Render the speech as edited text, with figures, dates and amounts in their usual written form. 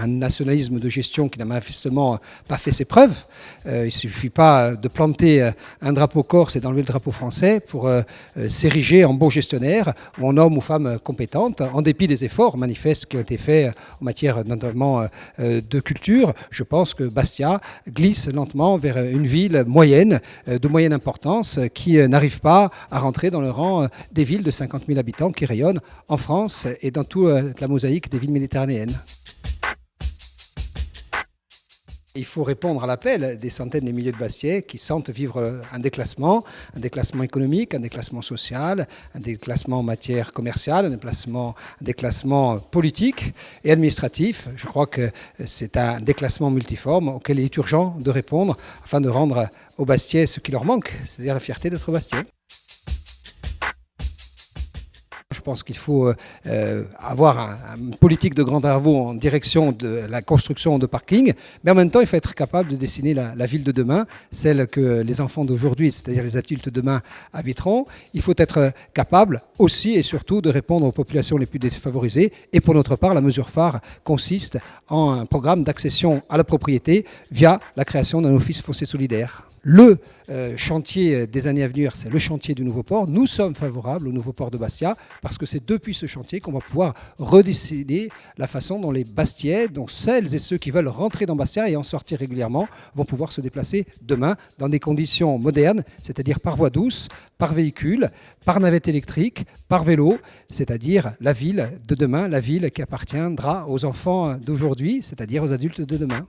Un nationalisme de gestion qui n'a manifestement pas fait ses preuves. Il ne suffit pas de planter un drapeau corse et d'enlever le drapeau français pour s'ériger en bon gestionnaire ou en homme ou femme compétente, en dépit des efforts manifestes qui ont été faits en matière notamment de culture. Je pense que Bastia glisse lentement vers une ville moyenne, de moyenne importance, qui n'arrive pas à rentrer dans le rang des villes de 50 000 habitants qui rayonnent en France et dans toute la mosaïque des villes méditerranéennes. Il faut répondre à l'appel des centaines de milliers de Bastiais qui sentent vivre un déclassement économique, un déclassement social, un déclassement en matière commerciale, un déclassement politique et administratif. Je crois que c'est un déclassement multiforme auquel il est urgent de répondre afin de rendre aux Bastiais ce qui leur manque, c'est-à-dire la fierté d'être Bastiais. Je pense qu'il faut avoir une politique de grands travaux en direction de la construction de parkings, mais en même temps, il faut être capable de dessiner la ville de demain, celle que les enfants d'aujourd'hui, c'est-à-dire les adultes de demain, habiteront. Il faut être capable aussi et surtout de répondre aux populations les plus défavorisées. Et pour notre part, la mesure phare consiste en un programme d'accession à la propriété via la création d'un office foncier solidaire. Le chantier des années à venir, c'est le chantier du nouveau port. Nous sommes favorables au nouveau port de Bastia parce que c'est depuis ce chantier qu'on va pouvoir redécider la façon dont les Bastiais, dont celles et ceux qui veulent rentrer dans Bastia et en sortir régulièrement, vont pouvoir se déplacer demain dans des conditions modernes, c'est-à-dire par voie douce, par véhicule, par navette électrique, par vélo, c'est-à-dire la ville de demain, la ville qui appartiendra aux enfants d'aujourd'hui, c'est-à-dire aux adultes de demain.